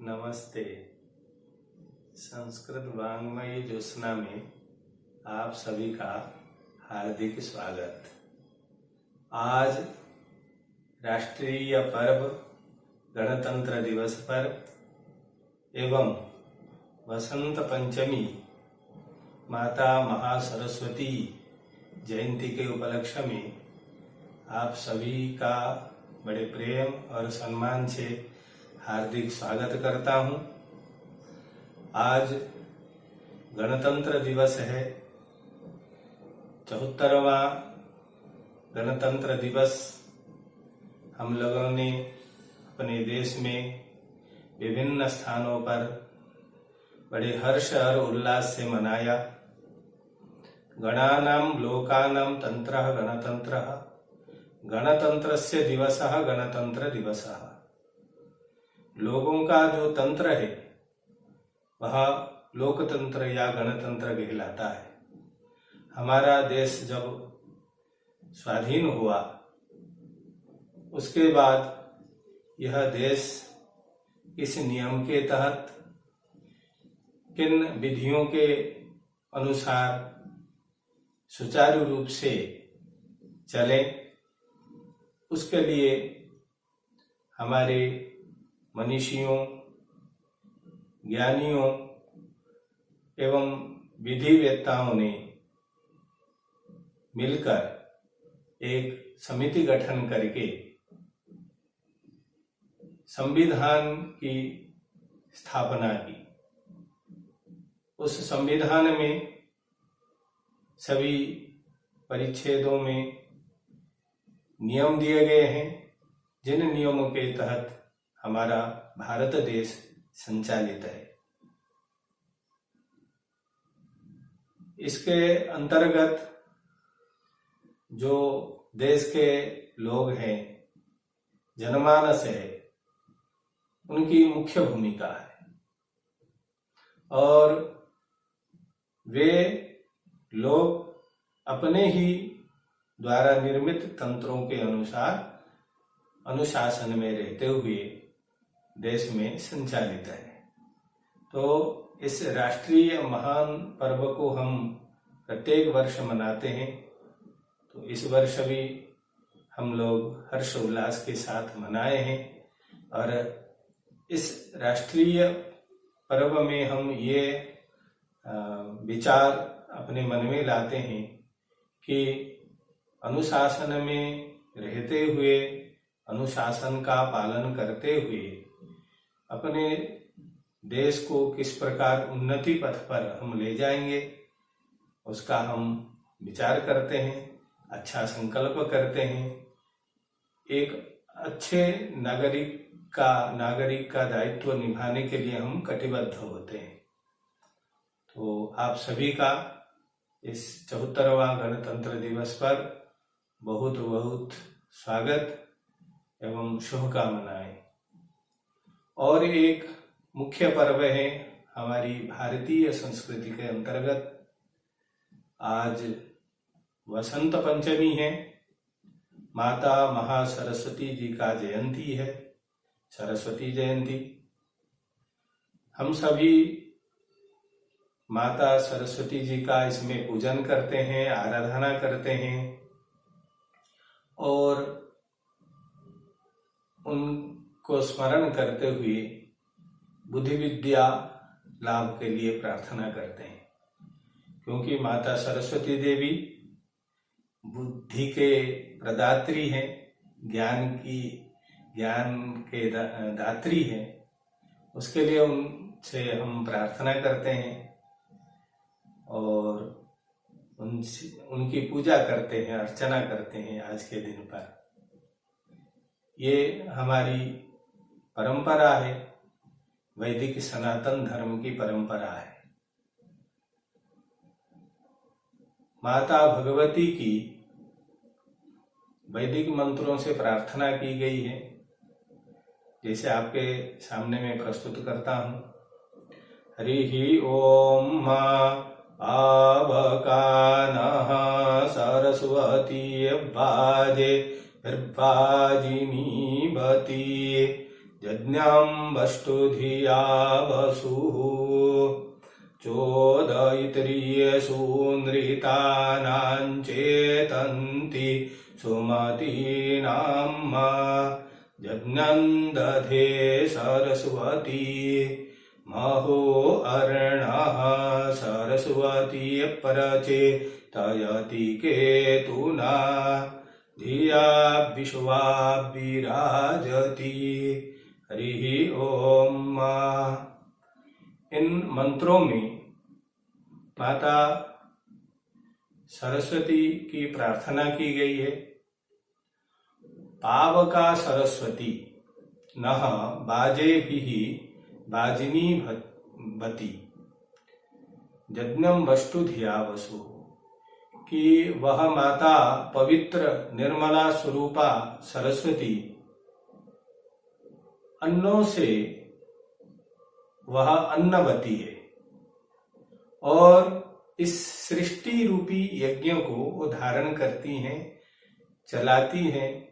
नमस्ते। संस्कृत वाङ्मयी ज्योत्सना में आप सभी का हार्दिक स्वागत। आज राष्ट्रीय पर्व गणतंत्र दिवस पर एवं वसंत पंचमी माता महासरस्वती जयंती के उपलक्ष्य में आप सभी का बड़े प्रेम और सम्मान से हार्दिक स्वागत करता हूं। आज गणतंत्र दिवस है, 74वां गणतंत्र दिवस। हम लोगों ने अपने देश में विभिन्न स्थानों पर बड़े हर्ष और उल्लास से मनाया। गणानां लोकानां तंत्रः गणतंत्रः, गणतंत्रस्य दिवसः गणतंत्र दिवसः। लोगों का जो तंत्र है वह लोकतंत्र या गणतंत्र कहलाता है। हमारा देश जब स्वाधीन हुआ उसके बाद यह देश इस नियम के तहत किन विधियों के अनुसार सुचारू रूप से चले, उसके लिए हमारे मनीषियों, ज्ञानियों एवं विधिवेत्ताओं ने मिलकर एक समिति गठन करके संविधान की स्थापना की। उस संविधान में सभी परिच्छेदों में नियम दिए गए हैं, जिन नियमों के तहत हमारा भारत देश संचालित है। इसके अंतर्गत जो देश के लोग हैं, जनमानस है, उनकी मुख्य भूमिका है और वे लोग अपने ही द्वारा निर्मित तंत्रों के अनुसार अनुशासन में रहते हुए देश में संचालित है। तो इस राष्ट्रीय महान पर्व को हम प्रत्येक वर्ष मनाते हैं। तो इस वर्ष भी हम लोग हर्ष उल्लास के साथ मनाए हैं और इस राष्ट्रीय पर्व में हम ये विचार अपने मन में लाते हैं कि अनुशासन में रहते हुए, अनुशासन का पालन करते हुए अपने देश को किस प्रकार उन्नति पथ पर हम ले जाएंगे, उसका हम विचार करते हैं, अच्छा संकल्प करते हैं। एक अच्छे नागरिक का दायित्व निभाने के लिए हम कटिबद्ध होते हैं। तो आप सभी का इस 74वां गणतंत्र दिवस पर बहुत बहुत स्वागत एवं शुभकामनाएं। और एक मुख्य पर्व है हमारी भारतीय संस्कृति के अंतर्गत, आज वसंत पंचमी है, माता महासरस्वती जी का जयंती है, सरस्वती जयंती। हम सभी माता सरस्वती जी का इसमें पूजन करते हैं, आराधना करते हैं और उनको स्मरण करते हुए बुद्धि विद्या लाभ के लिए प्रार्थना करते हैं। क्योंकि माता सरस्वती देवी बुद्धि के प्रदात्री हैं, ज्ञान के दात्री हैं, उसके लिए उनसे हम प्रार्थना करते हैं और उनकी पूजा करते हैं, अर्चना करते हैं आज के दिन पर। ये हमारी परंपरा है, वैदिक सनातन धर्म की परंपरा है। माता भगवती की वैदिक मंत्रों से प्रार्थना की गई है, जैसे आपके सामने मैं प्रस्तुत करता हूं। हरि ओम मां आवकानः सरस्वती वाजे निर्वाजिनी बती यज्ञं वस्तु धिया वसुः चोदयित्रियेषु नृतानां चेतन्ति सुमतीनाम् यज्ञं दधे सरस्वती महो अर्णः सरस्वती परचेतयति केतुना धिया विश्वा विराजति। हरि ओम। इन मंत्रों में माता सरस्वती की प्रार्थना की गई है। पावका सरस्वती नः बाजेभिः बाजिनी बती यज्ञं वस्तु धिया वसु, कि वह माता पवित्र निर्मला स्वरूपा सरस्वती अन्नों से वह अन्नवती है और इस सृष्टि रूपी यज्ञ को वो धारण करती हैं, चलाती हैं।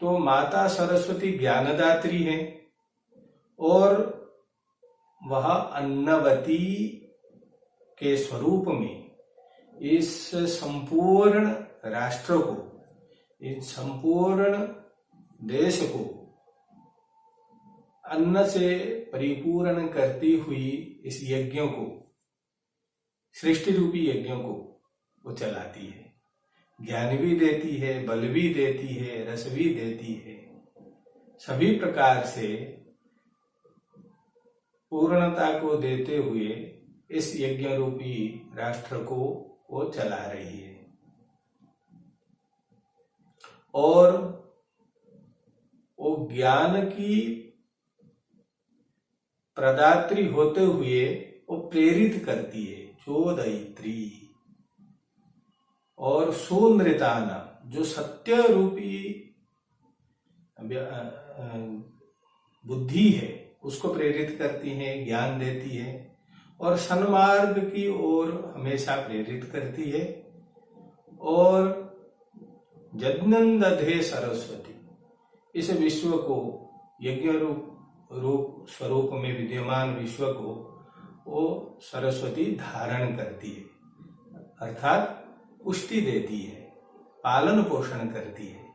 तो माता सरस्वती ज्ञानदात्री है और वह अन्नवती के स्वरूप में इस संपूर्ण राष्ट्र को, इस संपूर्ण देश को अन्न से परिपूर्ण करती हुई इस यज्ञ को, सृष्टि रूपी यज्ञ को वो चलाती है। ज्ञान भी देती है, बल भी देती है, रस भी देती है। सभी प्रकार से पूर्णता को देते हुए इस यज्ञ रूपी राष्ट्र को वो चला रही है। और वो ज्ञान की प्रदात्री होते हुए वो प्रेरित करती है, चोदयित्री। और सुनृताना, जो सत्य रूपी बुद्धि है उसको प्रेरित करती है, ज्ञान देती है और सन्मार्ग की ओर हमेशा प्रेरित करती है। और यज्ञं दधे सरस्वती, इस विश्व को, यज्ञ रूप स्वरूप में विद्यमान विश्व को वो सरस्वती धारण करती है, अर्थात पुष्टि देती है, पालन पोषण करती है।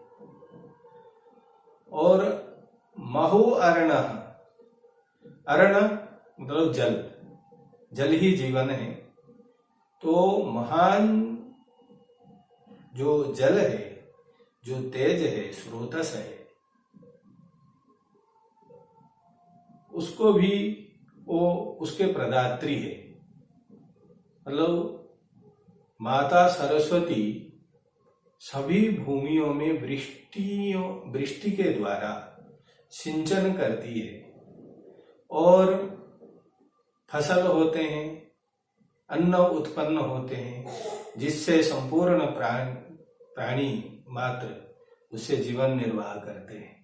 और महो अर्ण, अर्ण मतलब जल, जल ही जीवन है। तो महान जो जल है, जो तेज है, स्रोतस है, उसको भी वो उसके प्रदात्री है। मतलब माता सरस्वती सभी भूमियों में वृष्टि के द्वारा सिंचन करती है और फसल होते हैं, अन्न उत्पन्न होते हैं, जिससे संपूर्ण प्राणी मात्र उससे जीवन निर्वाह करते हैं।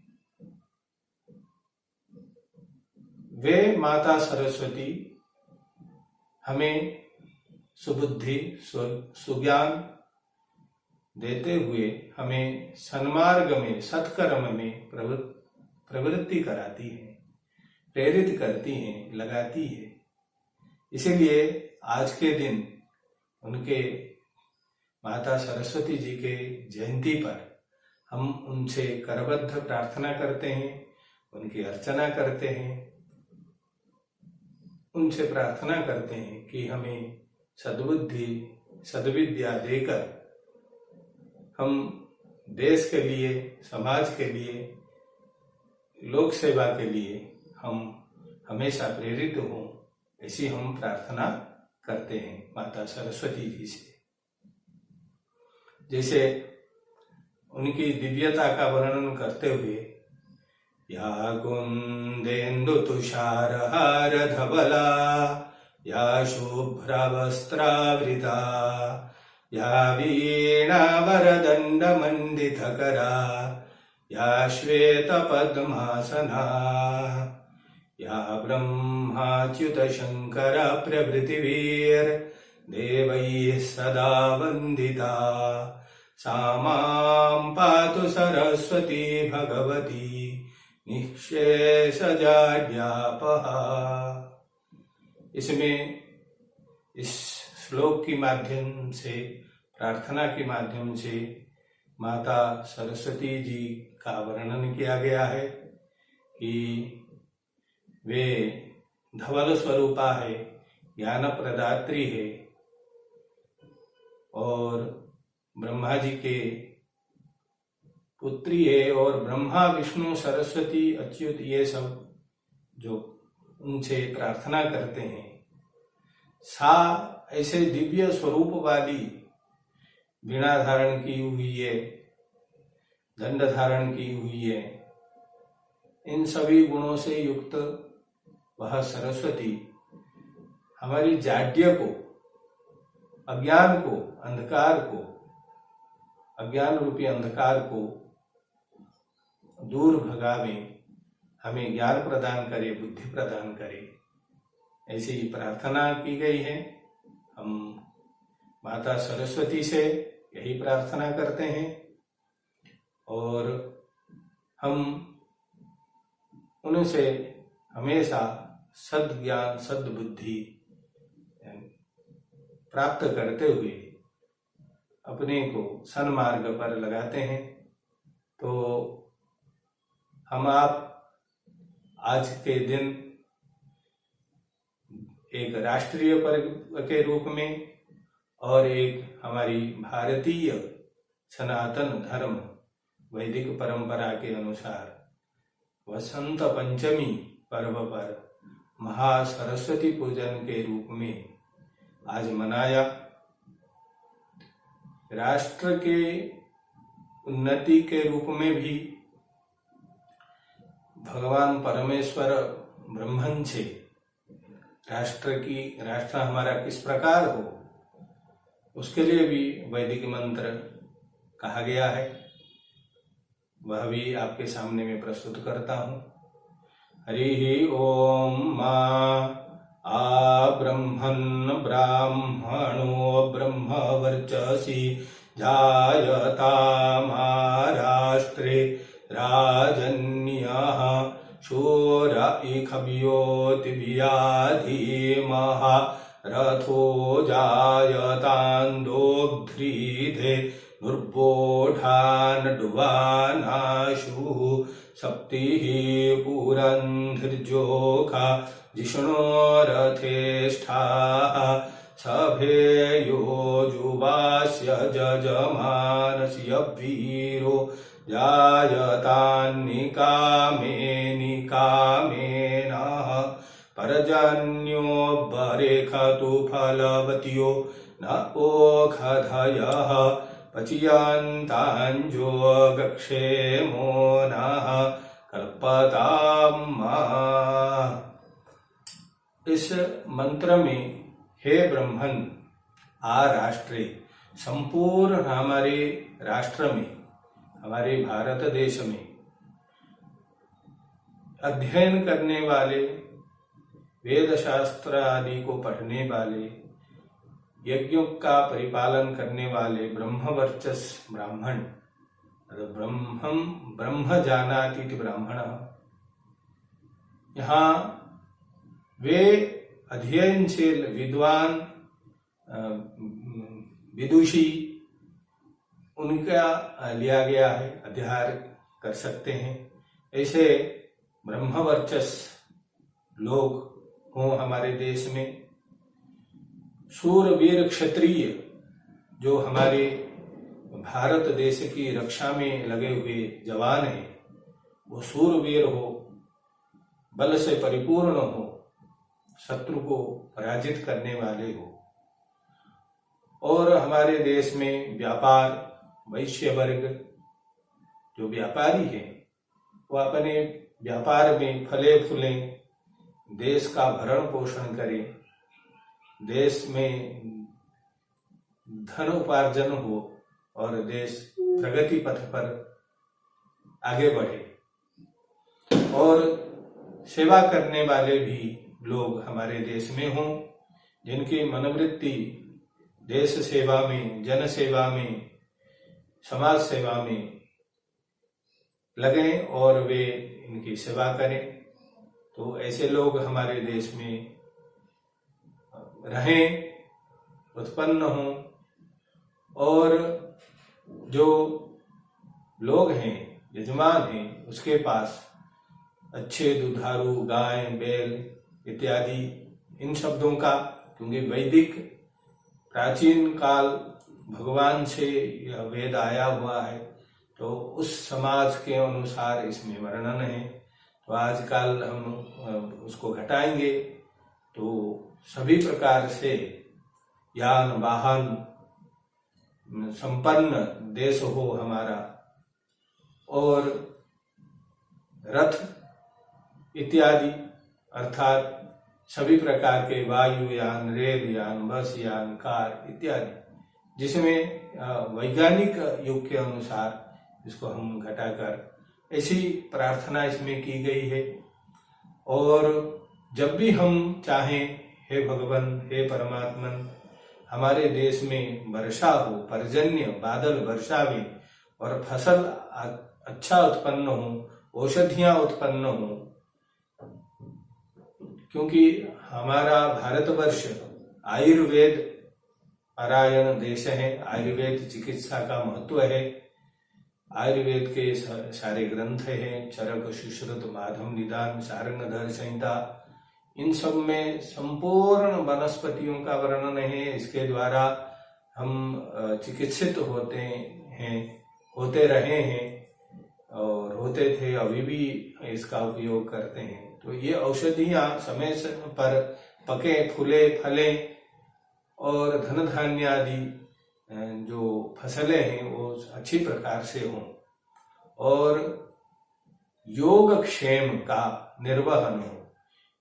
वे माता सरस्वती हमें सुबुद्धि, सुज्ञान देते हुए हमें सन्मार्ग में, सत्कर्म में प्रवृत्ति कराती है, प्रेरित करती हैं, लगाती है। इसीलिए आज के दिन उनके माता सरस्वती जी के जयंती पर हम उनसे करबद्ध प्रार्थना करते हैं, उनकी अर्चना करते हैं, उनसे प्रार्थना करते हैं कि हमें सद्बुद्धि, सद्विद्या देकर हम देश के लिए, समाज के लिए, लोक सेवा के लिए हम हमेशा प्रेरित हों, ऐसी हम प्रार्थना करते हैं माता सरस्वती जी से। जैसे उनकी दिव्यता का वर्णन करते हुए, या कुंदेन्दु तुषारहार धवला, या शुभ्रवस्त्रावृता, या वीणावरदण्ड मंडितकरा, या श्वेत पद्मासना, या ब्रह्माच्युत शंकर प्रभृतिभिर्देवैः सदा वन्दिता, सा मां पातु सरस्वती भगवती निःशेषजाड्यापः। इसमें इस श्लोक के माध्यम से, प्रार्थना के माध्यम से माता सरस्वती जी का वर्णन किया गया है कि वे धवल स्वरूपा है, ज्ञान प्रदात्री है और ब्रह्मा जी के पुत्री है और ब्रह्मा विष्णु सरस्वती अच्युत ये सब जो उनसे प्रार्थना करते हैं, सा ऐसे दिव्य स्वरूप वाली वीणा धारण की हुई है, दंड धारण की हुई है, इन सभी गुणों से युक्त वह सरस्वती हमारी जाड्य को, अज्ञान को, अंधकार को, अज्ञान रूपी अंधकार को दूर भगावे, हमें ज्ञान प्रदान करे, बुद्धि प्रदान करे, ऐसी प्रार्थना की गई है। हम माता सरस्वती से यही प्रार्थना करते हैं और हम उनसे हमेशा सद्ज्ञान सद्बुद्धि प्राप्त करते हुए अपने को सन्मार्ग पर लगाते हैं। तो हम आप आज के दिन एक राष्ट्रीय पर्व के रूप में और एक हमारी भारतीय सनातन धर्म वैदिक परंपरा के अनुसार वसंत पंचमी पर्व पर महासरस्वती पूजन के रूप में आज मनाया। राष्ट्र के उन्नति के रूप में भी भगवान परमेश्वर ब्रह्मन से राष्ट्र हमारा किस प्रकार हो, उसके लिए भी वैदिक मंत्र कहा गया है। वह भी आपके सामने में प्रस्तुत करता हूँ। हरि ओम मा आ ब्रह्मन् ब्राह्मणो ब्रह्म वर्चसी जायता महाराष्ट्रे राजन्यः शूर इखव्योतिभियाधीमः रथो जायतान्दोग्ध्रीधे दुर्बोधानडुवानाशु सप्तिः पुरन्धिर्जोखा जिष्णोरथेष्ठाः सभेयो जुवास्य जजमानस्य वीरो जायतान्निकामे निकामेनः परजन्यो बरेखतु फलवत्यो न ओखधयः पचियन्ताञ्जोगक्षेमो नः कल्पताम्। इस मंत्र में हे ब्रह्मन आ राष्ट्रे, संपूर्ण हमारे राष्ट्र में, हमारे भारत देश में अध्ययन करने वाले, वेद शास्त्र आदि को पढ़ने वाले, यज्ञों का परिपालन करने वाले ब्रह्मवर्चस ब्राह्मण, ब्रह्म जानाति ब्राह्मण, यहाँ वे अध्ययनशील विद्वान विदुषी उनका लिया गया है, अध्ययन कर सकते हैं। ऐसे ब्रह्मवर्चस लोग हों हमारे देश में। शूरवीर क्षत्रिय जो हमारे भारत देश की रक्षा में लगे हुए जवान हैं, वो शूरवीर हो, बल से परिपूर्ण हो, शत्रु को पराजित करने वाले हो। और हमारे देश में व्यापार, वैश्य वर्ग जो व्यापारी है, वो अपने व्यापार में फले फूले, देश का भरण पोषण करें, देश में धन उपार्जन हो और देश प्रगति पथ पर आगे बढ़े। और सेवा करने वाले भी लोग हमारे देश में हों, जिनकी मनोवृत्ति देश सेवा में, जन सेवा में, समाज सेवा में लगें और वे इनकी सेवा करें। तो ऐसे लोग हमारे देश में रहें, उत्पन्न हों, और जो लोग हैं, यजमान हैं, उसके पास अच्छे दुधारू गाय, बैल इत्यादि इन शब्दों का, क्योंकि वैदिक प्राचीन काल भगवान से यह वेद आया हुआ है, तो उस समाज के अनुसार इसमें वर्णन है। तो आजकल हम उसको घटाएंगे तो सभी प्रकार से यान वाहन संपन्न देश हो हमारा, और रथ इत्यादि अर्थात सभी प्रकार के वायुयान, रेलयान, बस यान, कार इत्यादि, जिसमें वैज्ञानिक युग के अनुसार इसको हम घटाकर ऐसी प्रार्थना इसमें की गई है। और जब भी हम चाहें, हे भगवान, हे परमात्मन, हमारे देश में वर्षा हो, पर्जन्य बादल वर्षावे और फसल अच्छा उत्पन्न हो, औषधियां उत्पन्न हो, क्योंकि हमारा भारतवर्ष आयुर्वेद परायण देश है। आयुर्वेद चिकित्सा का महत्व है। आयुर्वेद के सारे ग्रंथ हैं, चरक, सुश्रुत, माधव निदान, सारंगधर संहिता, इन सब में संपूर्ण वनस्पतियों का वर्णन है। इसके द्वारा हम चिकित्सित होते हैं, होते रहे हैं और होते थे, अभी भी इसका उपयोग करते हैं। तो ये औषधियां समय पर पके, फूले, फले और धन धान्य आदि जो फसलें हैं वो अच्छी प्रकार से हों, और योगक्षेम का निर्वहन हो।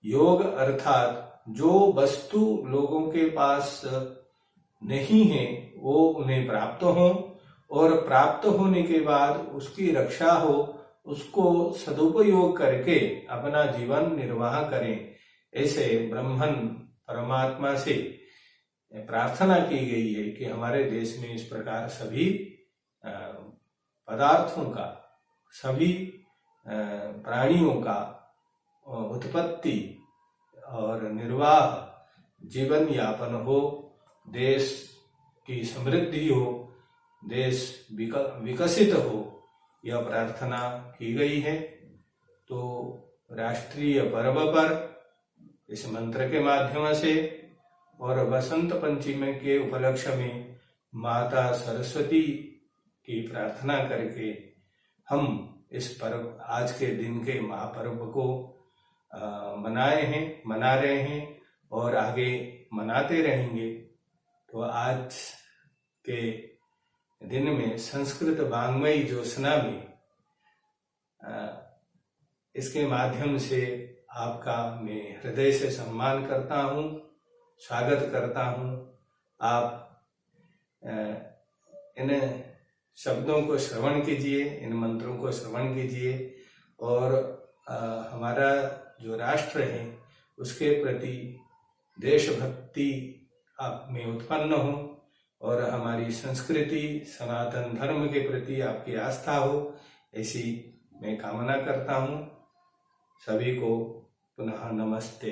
योग अर्थात जो वस्तु लोगों के पास नहीं है वो उन्हें प्राप्त हो, और प्राप्त होने के बाद उसकी रक्षा हो, उसको सदुपयोग करके अपना जीवन निर्वाह करें। ऐसे ब्रह्मन परमात्मा से प्रार्थना की गई है कि हमारे देश में इस प्रकार सभी पदार्थों का, सभी प्राणियों का उत्पत्ति और निर्वाह, जीवन यापन हो, देश की समृद्धि हो, देश विकसित हो, यह प्रार्थना की गई है। तो राष्ट्रीय पर्व पर इस मंत्र के माध्यम से और वसंत पंचमी के उपलक्ष्य में माता सरस्वती की प्रार्थना करके हम इस पर्व, आज के दिन के महापर्व को मना रहे हैं और आगे मनाते रहेंगे। तो आज के दिन में संस्कृत वाङ्मयी ज्योत्सना में इसके माध्यम से आपका मैं हृदय से सम्मान करता हूँ, स्वागत करता हूँ। आप इन शब्दों को श्रवण कीजिए, इन मंत्रों को श्रवण कीजिए, और हमारा जो राष्ट्र है उसके प्रति देशभक्ति आप में उत्पन्न हो, और हमारी संस्कृति, सनातन धर्म के प्रति आपकी आस्था हो, ऐसी मैं कामना करता हूँ। सभी को पुनः नमस्ते।